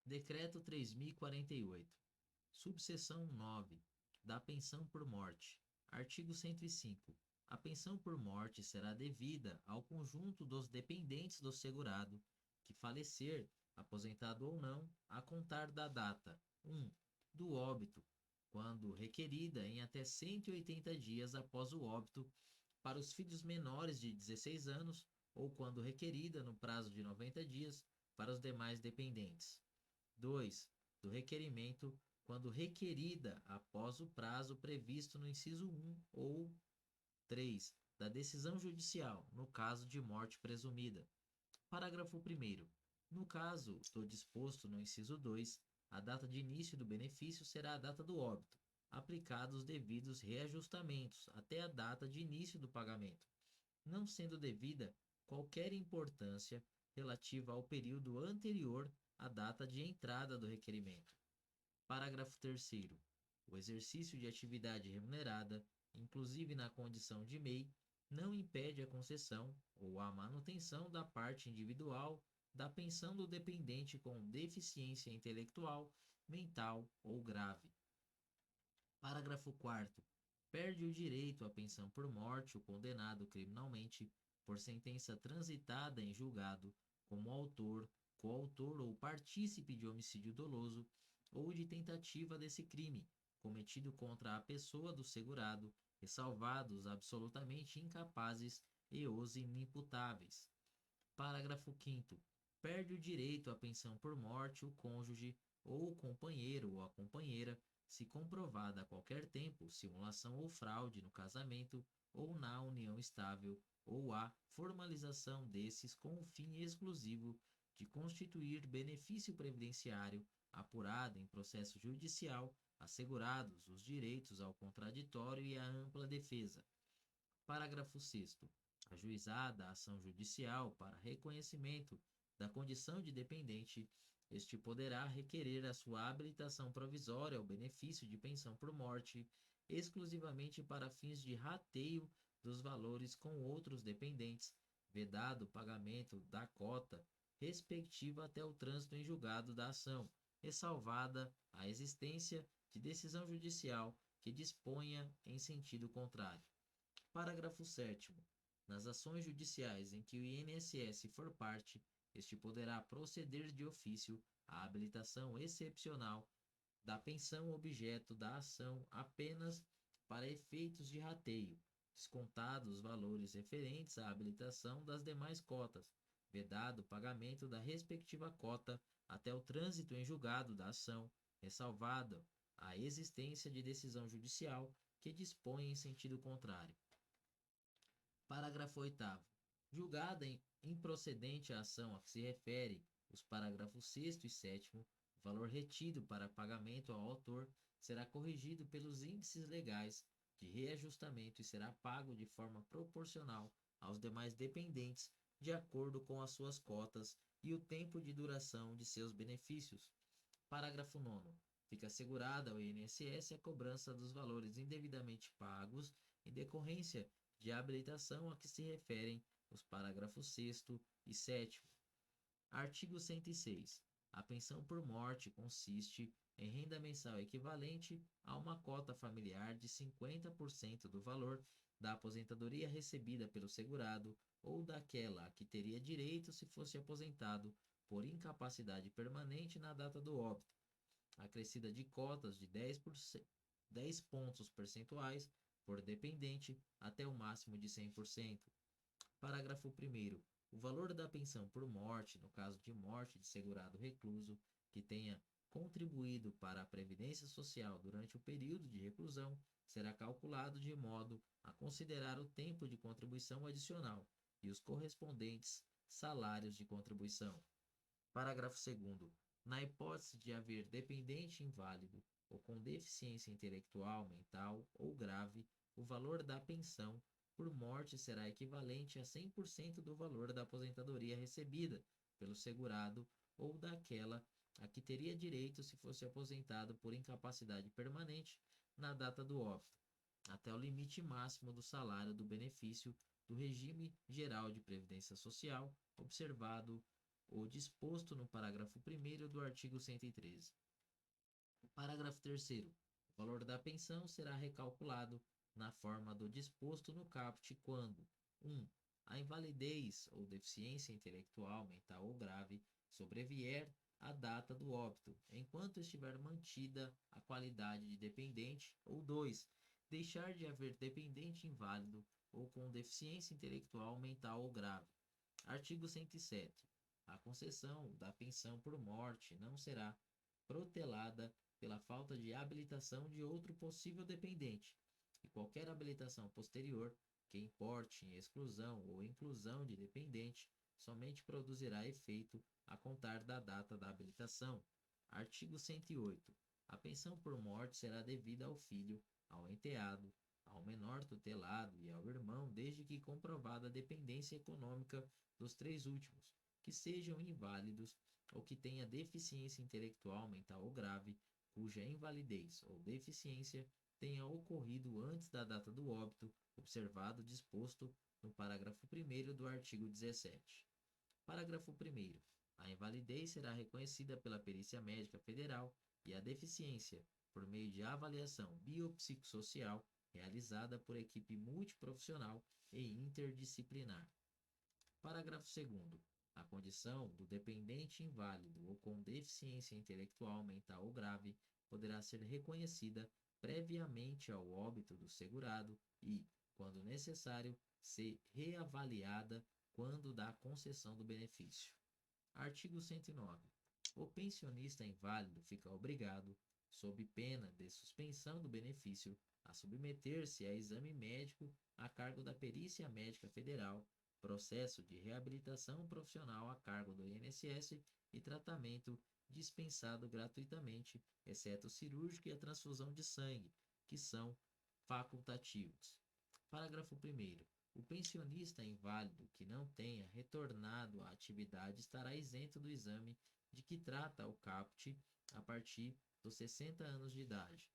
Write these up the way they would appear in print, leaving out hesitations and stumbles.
Decreto 3048. Subseção 9. Da pensão por morte. Artigo 105. A pensão por morte será devida ao conjunto dos dependentes do segurado que falecer, aposentado ou não, a contar da data 1. Do óbito, quando requerida em até 180 dias após o óbito, para os filhos menores de 16 anos, ou quando requerida no prazo de 90 dias para os demais dependentes. 2. Do requerimento, quando requerida após o prazo previsto no inciso 1 ou 3. Da decisão judicial, no caso de morte presumida. Parágrafo 1º. No caso do disposto no inciso 2, a data de início do benefício será a data do óbito, aplicados os devidos reajustamentos até a data de início do pagamento, não sendo devida qualquer importância relativa ao período anterior à data de entrada do requerimento. Parágrafo 3º. O exercício de atividade remunerada, inclusive na condição de MEI, não impede a concessão ou a manutenção da parte individual da pensão do dependente com deficiência intelectual, mental ou grave. Parágrafo 4º. Perde o direito à pensão por morte o condenado criminalmente por sentença transitada em julgado como autor, coautor ou partícipe de homicídio doloso ou de tentativa desse crime, cometido contra a pessoa do segurado, ressalvados absolutamente incapazes e os inimputáveis. Parágrafo 5º. Perde o direito à pensão por morte o cônjuge ou o companheiro ou a companheira, se comprovada a qualquer tempo simulação ou fraude no casamento ou na união estável, ou a formalização desses com o fim exclusivo de constituir benefício previdenciário apurado em processo judicial, assegurados os direitos ao contraditório e à ampla defesa. Parágrafo 6º. Ajuizada a ação judicial para reconhecimento da condição de dependente, este poderá requerer a sua habilitação provisória ao benefício de pensão por morte, exclusivamente para fins de rateio dos valores com outros dependentes, vedado o pagamento da cota respectiva até o trânsito em julgado da ação, ressalvada a existência de decisão judicial que disponha em sentido contrário. Parágrafo 7º. Nas ações judiciais em que o INSS for parte, este poderá proceder de ofício à habilitação excepcional da pensão objeto da ação apenas para efeitos de rateio, descontados os valores referentes à habilitação das demais cotas, vedado o pagamento da respectiva cota até o trânsito em julgado da ação, ressalvada a existência de decisão judicial que dispõe em sentido contrário. Parágrafo 8º. Julgada improcedente a ação a que se refere os parágrafos 6º e 7º, o valor retido para pagamento ao autor será corrigido pelos índices legais de reajustamento e será pago de forma proporcional aos demais dependentes, de acordo com as suas cotas e o tempo de duração de seus benefícios. Parágrafo 9º. Fica assegurada ao INSS a cobrança dos valores indevidamente pagos em decorrência de habilitação a que se referem os parágrafos 6º e 7º. Artigo 106. A pensão por morte consiste em renda mensal equivalente a uma cota familiar de 50% do valor da aposentadoria recebida pelo segurado ou daquela a que teria direito se fosse aposentado por incapacidade permanente na data do óbito, acrescida de cotas de 10 pontos percentuais por dependente até o máximo de 100%. Parágrafo 1º. O valor da pensão por morte, no caso de morte de segurado recluso, que tenha contribuído para a Previdência Social durante o período de reclusão, será calculado de modo a considerar o tempo de contribuição adicional e os correspondentes salários de contribuição. Parágrafo 2º. Na hipótese de haver dependente inválido ou com deficiência intelectual, mental ou grave, o valor da pensão por morte será equivalente a 100% do valor da aposentadoria recebida pelo segurado ou daquela a que teria direito se fosse aposentado por incapacidade permanente na data do óbito, até o limite máximo do salário do benefício do regime geral de previdência social, observado o disposto no parágrafo 1º do artigo 113. Parágrafo 3º. O valor da pensão será recalculado na forma do disposto no caput quando 1. A invalidez ou deficiência intelectual, mental ou grave sobrevier à data do óbito, enquanto estiver mantida a qualidade de dependente, ou 2. Deixar de haver dependente inválido ou com deficiência intelectual, mental ou grave. Artigo 107. A concessão da pensão por morte não será protelada pela falta de habilitação de outro possível dependente, e qualquer habilitação posterior que importe em exclusão ou inclusão de dependente somente produzirá efeito a contar da data da habilitação. Artigo 108. A pensão por morte será devida ao filho, ao enteado, ao menor tutelado e ao irmão, desde que comprovada a dependência econômica dos três últimos, que sejam inválidos ou que tenha deficiência intelectual, mental ou grave, cuja invalidez ou deficiência tenha ocorrido antes da data do óbito, observado o disposto no parágrafo 1º do artigo 17. Parágrafo 1º. A invalidez será reconhecida pela Perícia Médica Federal e a deficiência por meio de avaliação biopsicossocial realizada por equipe multiprofissional e interdisciplinar. Parágrafo 2º. A condição do dependente inválido ou com deficiência intelectual, mental ou grave poderá ser reconhecida previamente ao óbito do segurado e, quando necessário, ser reavaliada quando da concessão do benefício. Artigo 109. O pensionista inválido fica obrigado, sob pena de suspensão do benefício, a submeter-se a exame médico a cargo da Perícia Médica Federal, processo de reabilitação profissional a cargo do INSS e tratamento dispensado gratuitamente, exceto cirúrgico e a transfusão de sangue, que são facultativos. Parágrafo 1º. O pensionista inválido que não tenha retornado à atividade estará isento do exame de que trata o caput a partir dos 60 anos de idade.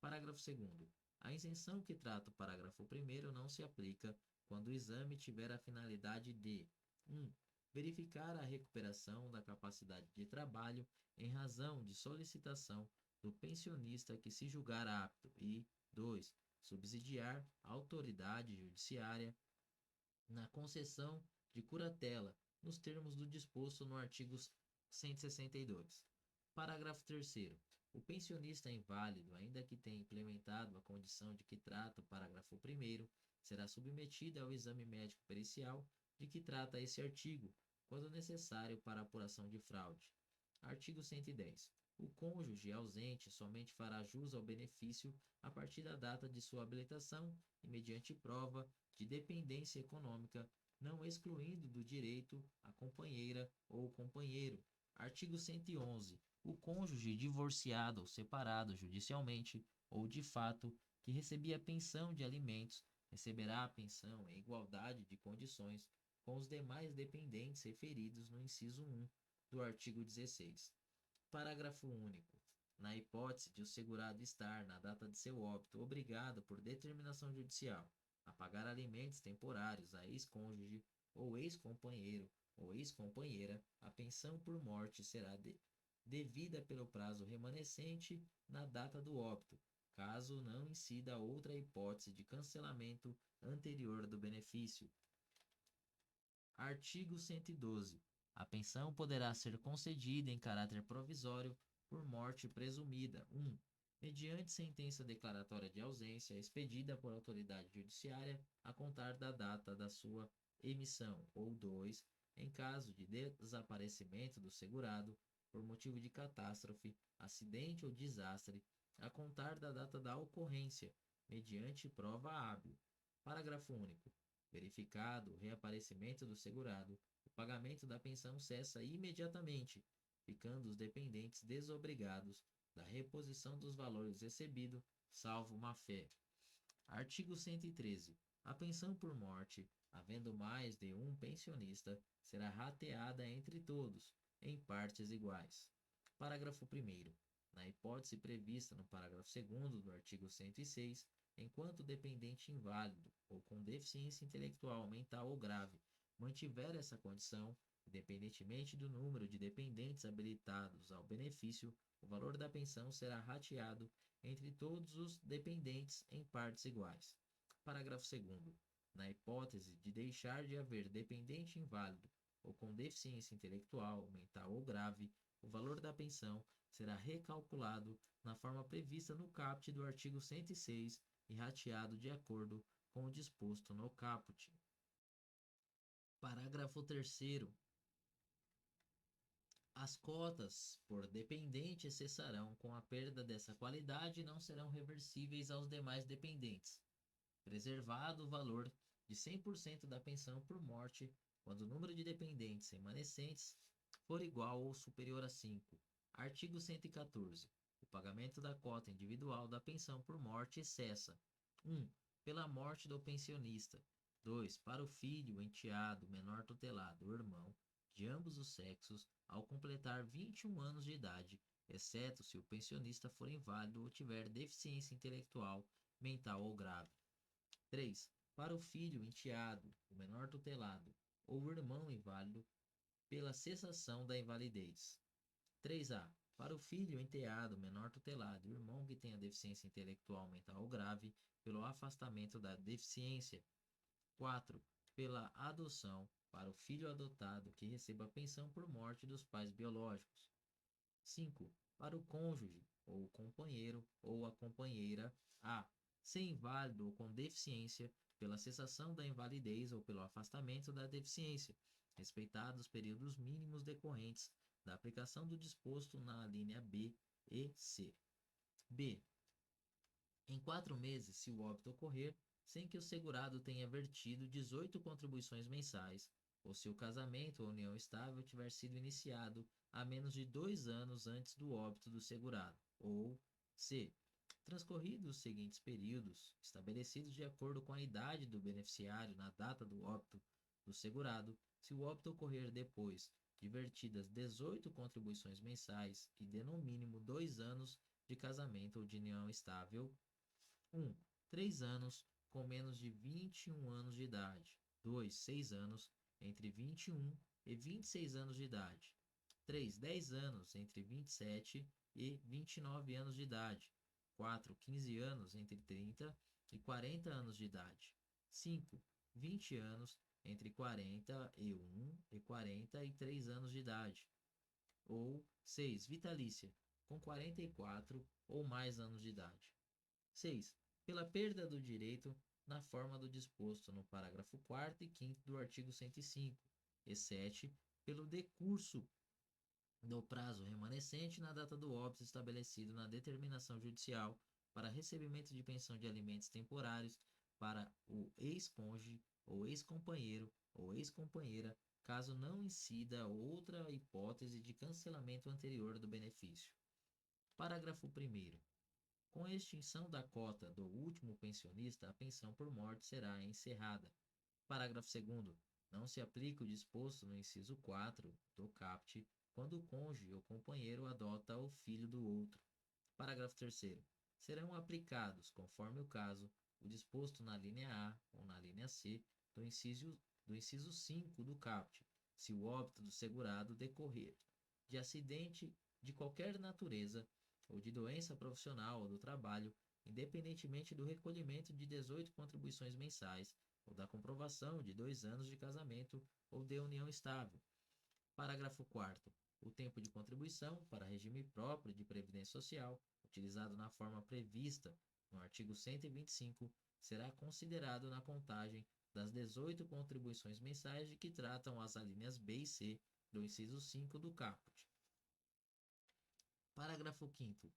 Parágrafo 2º. A isenção que trata o parágrafo 1º não se aplica quando o exame tiver a finalidade de 1. Verificar a recuperação da capacidade de trabalho em razão de solicitação do pensionista que se julgar apto e 2. Subsidiar a autoridade judiciária na concessão de curatela nos termos do disposto no artigo 162. Parágrafo 3º. O pensionista inválido, ainda que tenha implementado a condição de que trata o parágrafo 1º, será submetido ao exame médico pericial de que trata esse artigo, quando necessário para apuração de fraude. Artigo 110. O cônjuge ausente somente fará jus ao benefício a partir da data de sua habilitação e mediante prova de dependência econômica, não excluindo do direito a companheira ou companheiro. Artigo 111. O cônjuge divorciado ou separado judicialmente ou de fato que recebia pensão de alimentos receberá a pensão em igualdade de condições com os demais dependentes referidos no inciso 1 do artigo 16. Parágrafo único. Na hipótese de o segurado estar, na data de seu óbito, obrigado por determinação judicial a pagar alimentos temporários a ex-cônjuge ou ex-companheiro ou ex-companheira, a pensão por morte será devida pelo prazo remanescente na data do óbito, caso não incida outra hipótese de cancelamento anterior do benefício. Artigo 112. A pensão poderá ser concedida em caráter provisório por morte presumida. 1. Mediante sentença declaratória de ausência expedida por autoridade judiciária a contar da data da sua emissão. Ou 2. Em caso de desaparecimento do segurado por motivo de catástrofe, acidente ou desastre, a contar da data da ocorrência, mediante prova hábil. Parágrafo único. Verificado o reaparecimento do segurado, o pagamento da pensão cessa imediatamente, ficando os dependentes desobrigados da reposição dos valores recebidos, salvo má-fé. Artigo 113. A pensão por morte, havendo mais de um pensionista, será rateada entre todos, em partes iguais. Parágrafo 1º. Na hipótese prevista no parágrafo 2º do artigo 106, enquanto o dependente inválido ou com deficiência intelectual, mental ou grave mantiver essa condição, Independentemente do número de dependentes habilitados ao benefício, o valor da pensão será rateado entre todos os dependentes em partes iguais. Parágrafo 2º. Na hipótese de deixar de haver dependente inválido ou com deficiência intelectual, mental ou grave, o valor da pensão será recalculado na forma prevista no caput do artigo 106 e rateado de acordo com o disposto no caput. Parágrafo 3º. As cotas por dependente cessarão com a perda dessa qualidade e não serão reversíveis aos demais dependentes, preservado o valor de 100% da pensão por morte quando o número de dependentes remanescentes for igual ou superior a 5. Artigo 114. O pagamento da cota individual da pensão por morte cessa: 1. Pela morte do pensionista. 2. Para o filho, enteado, menor tutelado ou irmão de ambos os sexos ao completar 21 anos de idade, exceto se o pensionista for inválido ou tiver deficiência intelectual, mental ou grave. 3. Para o filho, enteado, o menor tutelado ou o irmão inválido pela cessação da invalidez. 3A. Para o filho, enteado, menor tutelado e o irmão que tenha deficiência intelectual, mental ou grave pelo afastamento da deficiência. 4. Pela adoção, para o filho adotado que receba pensão por morte dos pais biológicos. 5. Para o cônjuge, ou companheiro, ou a companheira A, ser inválido ou com deficiência pela cessação da invalidez ou pelo afastamento da deficiência, respeitados os períodos mínimos decorrentes da aplicação do disposto na linha B e C. B. Em 4 meses, se o óbito ocorrer, sem que o segurado tenha vertido 18 contribuições mensais, ou se o casamento ou união estável tiver sido iniciado há menos de 2 anos antes do óbito do segurado, ou C. Transcorridos os seguintes períodos, estabelecidos de acordo com a idade do beneficiário na data do óbito do segurado, se o óbito ocorrer depois de vertidas 18 contribuições mensais e de no mínimo 2 anos de casamento ou de união estável. 1. 3 anos com menos de 21 anos de idade. 2. 6 anos entre 21 e 26 anos de idade. 3. 10 anos entre 27 e 29 anos de idade. 4. 15 anos entre 30 e 40 anos de idade. 5. 20 anos entre 41 e 43 anos de idade. Ou 6. Vitalícia, com 44 ou mais anos de idade. 6. Pela perda do direito na forma do disposto no parágrafo 4º e 5º do artigo 105, e 7. Pelo decurso do prazo remanescente na data do óbito estabelecido na determinação judicial para recebimento de pensão de alimentos temporários para o ex-cônjuge ou ex-companheiro ou ex-companheira, caso não incida outra hipótese de cancelamento anterior do benefício. Parágrafo 1º. Com a extinção da cota do último pensionista, a pensão por morte será encerrada. Parágrafo 2º. Não se aplica o disposto no inciso 4 do caput quando o cônjuge ou companheiro adota o filho do outro. Parágrafo 3º. Serão aplicados, conforme o caso, o disposto na linha A ou na linha C do inciso 5 do caput, se o óbito do segurado decorrer de acidente de qualquer natureza ou de doença profissional ou do trabalho, independentemente do recolhimento de 18 contribuições mensais ou da comprovação de 2 anos de casamento ou de união estável. Parágrafo 4º. O tempo de contribuição para regime próprio de previdência social, utilizado na forma prevista no artigo 125, será considerado na contagem das 18 contribuições mensais de que tratam as alíneas B e C do inciso 5 do caput. Parágrafo 5º.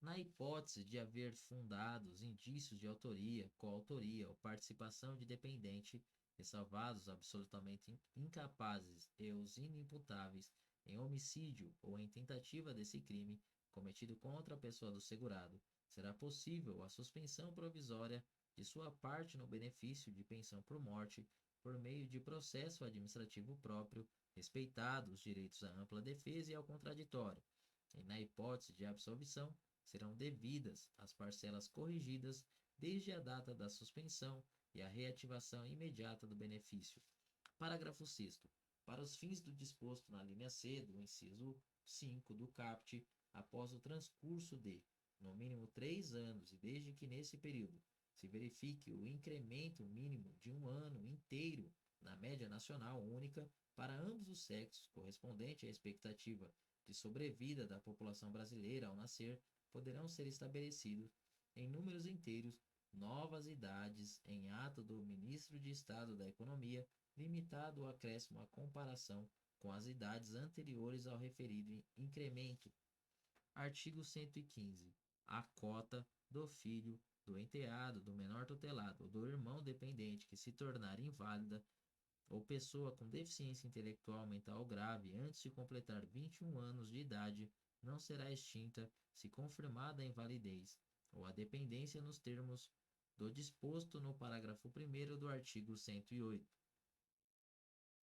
Na hipótese de haver fundados indícios de autoria, coautoria ou participação de dependente, ressalvados absolutamente incapazes e os inimputáveis em homicídio ou em tentativa desse crime cometido contra a pessoa do segurado, será possível a suspensão provisória de sua parte no benefício de pensão por morte por meio de processo administrativo próprio, respeitados os direitos à ampla defesa e ao contraditório, e na hipótese de absolvição, serão devidas as parcelas corrigidas desde a data da suspensão e a reativação imediata do benefício. Parágrafo 6º. Para os fins do disposto na linha C do inciso 5 do caput, após o transcurso de, no mínimo, 3 anos e desde que nesse período se verifique o incremento mínimo de um ano inteiro na média nacional única para ambos os sexos, correspondente à expectativa de sobrevida da população brasileira ao nascer, poderão ser estabelecidos em números inteiros novas idades em ato do Ministro de Estado da Economia, limitado o acréscimo à comparação com as idades anteriores ao referido incremento. Artigo 115. A cota do filho, do enteado, do menor tutelado ou do irmão dependente que se tornar inválida ou pessoa com deficiência intelectual mental grave antes de completar 21 anos de idade não será extinta se confirmada a invalidez ou a dependência nos termos do disposto no parágrafo 1º do artigo 108.